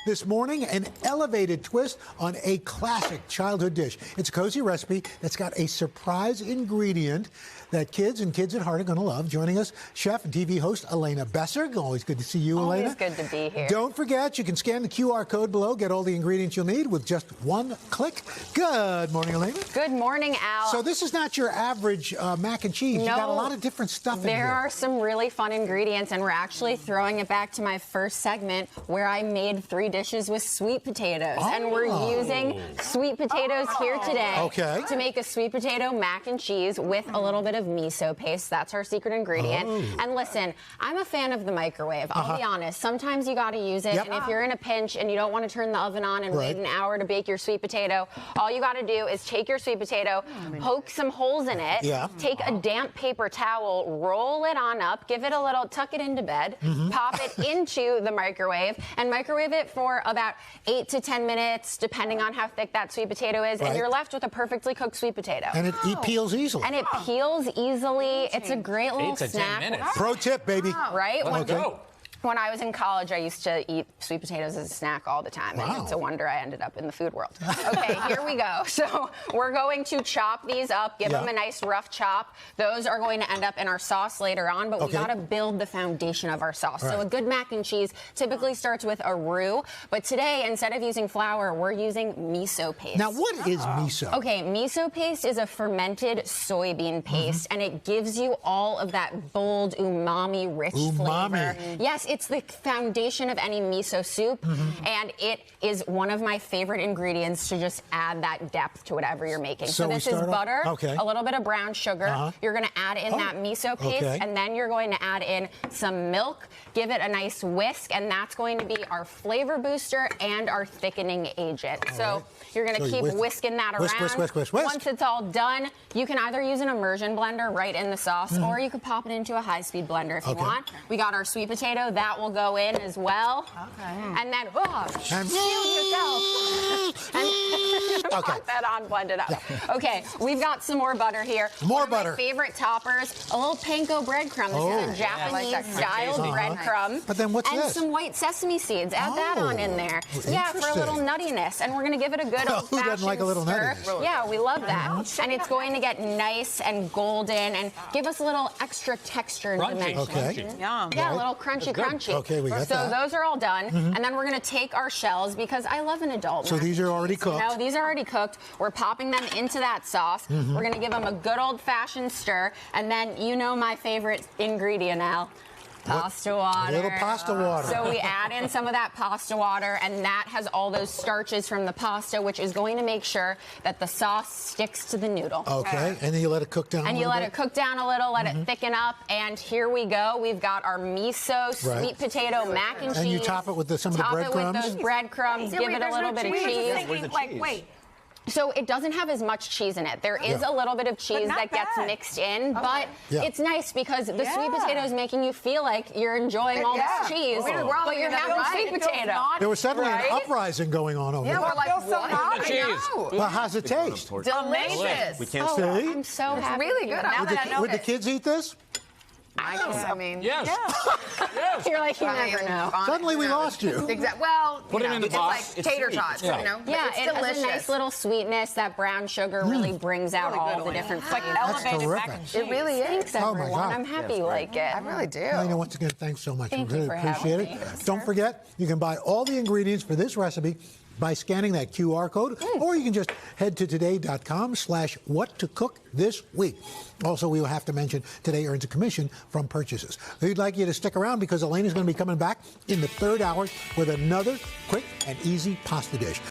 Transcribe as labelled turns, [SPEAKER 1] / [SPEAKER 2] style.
[SPEAKER 1] This morning, an elevated twist on a classic childhood dish. It's a cozy recipe that's got a surprise ingredient that kids and kids at heart are going to love. Joining us, chef and TV host Elena Besser. Always good to see you, Elena.
[SPEAKER 2] Always good to be here.
[SPEAKER 1] Don't forget, you can scan the QR code below, get all the ingredients you'll need with just one click. Good morning, Elena.
[SPEAKER 2] Good morning, Al.
[SPEAKER 1] So this is not your average mac and cheese.
[SPEAKER 2] No,
[SPEAKER 1] you got a lot of different stuff in here.
[SPEAKER 2] There are some really fun ingredients, and we're actually throwing it back to my first segment where I made 3 dishes with sweet potatoes.
[SPEAKER 1] Oh.
[SPEAKER 2] And we're using sweet potatoes here today to make a sweet potato mac and cheese with a little bit of miso paste. That's our secret ingredient. And listen, I'm a fan of the microwave. I'll be honest. Sometimes you got to use it. And if you're in a pinch and you don't want to turn the oven on and wait an hour to bake your sweet potato, all you got to do is take your sweet potato, poke some holes in it, take a damp paper towel, roll it on up, give it a little, tuck it into bed, pop it into the microwave, and microwave it for about 8 to 10 minutes, depending on how thick that sweet potato is, and you're left with a perfectly cooked sweet potato.
[SPEAKER 1] And it peels easily.
[SPEAKER 2] And it peels easily. It's a great little
[SPEAKER 3] 8 to 10
[SPEAKER 2] snack.
[SPEAKER 3] minutes.
[SPEAKER 1] Pro tip, baby.
[SPEAKER 2] Right?
[SPEAKER 3] Let's go.
[SPEAKER 2] When I was in college, I used to eat sweet potatoes as a snack all the time. And it's a wonder I ended up in the food world. Okay, here we go. So we're going to chop these up, give them a nice rough chop. Those are going to end up in our sauce later on, but we got to build the foundation of our sauce. So a good mac and cheese typically starts with a roux, but today, instead of using flour, we're using miso paste.
[SPEAKER 1] Now, what is miso?
[SPEAKER 2] Okay, miso paste is a fermented soybean paste, and it gives you all of that bold, umami-rich flavor. Yes, it's the foundation of any miso soup, and it is one of my favorite ingredients to just add that depth to whatever you're making. So this is butter, a little bit of brown sugar. You're going to add in that miso paste, and then you're going to add in some milk, give it a nice whisk, and that's going to be our flavor booster and our thickening agent. So you're going to keep whisking that around.
[SPEAKER 1] Whisk.
[SPEAKER 2] Once it's all done, you can either use an immersion blender right in the sauce, or you could pop it into a high-speed blender if you want. We got our sweet potato. That will go in as well. And then, shield yourself. And pop that on, blend it up. Okay, we've got some more butter here.
[SPEAKER 1] More butter.
[SPEAKER 2] My favorite toppers, a little panko breadcrumb. This is a Japanese-style breadcrumb.
[SPEAKER 1] But then what's this?
[SPEAKER 2] And some white sesame seeds. Add that on in there. Yeah, for a little nuttiness. And we're going to give it a good old-fashioned
[SPEAKER 1] Who doesn't like a little nuttiness?
[SPEAKER 2] Yeah, we love that. And it's going to get nice and golden and give us a little extra texture and dimension. Yeah, a little crunchy.
[SPEAKER 1] Okay, we got
[SPEAKER 2] that. So those are all done. And then we're going to take our shells, because I love an adult
[SPEAKER 1] So these are already cooked?
[SPEAKER 2] No, these are already cooked. We're popping them into that sauce. We're going to give them a good old-fashioned stir. And then, you know my favorite ingredient, Al. Pasta water.
[SPEAKER 1] A little pasta water.
[SPEAKER 2] So we add in some of that pasta water, and that has all those starches from the pasta, which is going to make sure that the sauce sticks to the noodle.
[SPEAKER 1] Okay, and then you let it cook down a little bit?
[SPEAKER 2] And you let it cook down a little, let it thicken up, and here we go. We've got our miso sweet potato mac and cheese.
[SPEAKER 1] And you top it with some of the breadcrumbs?
[SPEAKER 2] Top it with those breadcrumbs, give it a little bit of cheese.
[SPEAKER 3] Wait.
[SPEAKER 2] So it doesn't have as much cheese in it. There is a little bit of cheese that gets mixed in, but it's nice because the sweet potato is making you feel like you're enjoying all this cheese, but you're having sweet potato.
[SPEAKER 1] There was suddenly an uprising going on over there.
[SPEAKER 4] We're like, what?
[SPEAKER 3] The cheese.
[SPEAKER 1] Well, how's it taste?
[SPEAKER 4] Delicious.
[SPEAKER 3] We can't
[SPEAKER 1] see.
[SPEAKER 2] I'm so happy.
[SPEAKER 4] Really good. Now that I know
[SPEAKER 1] Would the kids eat this?
[SPEAKER 4] I mean,
[SPEAKER 3] yes.
[SPEAKER 2] You're like, you never know.
[SPEAKER 1] Suddenly we lost you.
[SPEAKER 4] Exactly. Well,
[SPEAKER 3] Put it in the
[SPEAKER 4] it's
[SPEAKER 3] box.
[SPEAKER 4] like tater tots, you know?
[SPEAKER 2] Yeah,
[SPEAKER 4] it's
[SPEAKER 2] it
[SPEAKER 4] delicious.
[SPEAKER 2] has a nice little sweetness. That brown sugar really brings out all the different flavors.
[SPEAKER 1] That's terrific.
[SPEAKER 4] It really is.
[SPEAKER 2] Thanks, everyone.
[SPEAKER 1] God.
[SPEAKER 2] I'm happy you like it.
[SPEAKER 4] I really do.
[SPEAKER 1] Elena, once again, thanks so much.
[SPEAKER 2] Thank
[SPEAKER 1] we really
[SPEAKER 2] you for
[SPEAKER 1] appreciate
[SPEAKER 2] having
[SPEAKER 1] it.
[SPEAKER 2] me.
[SPEAKER 1] Don't forget, you can buy all the ingredients for this recipe by scanning that QR code, or you can just head to today.com/what-to-cook-this-week. Also, we will have to mention Today earns a commission from purchases. We'd like you to stick around because Elena's going to be coming back in the 3rd hour with another quick and easy pasta dish.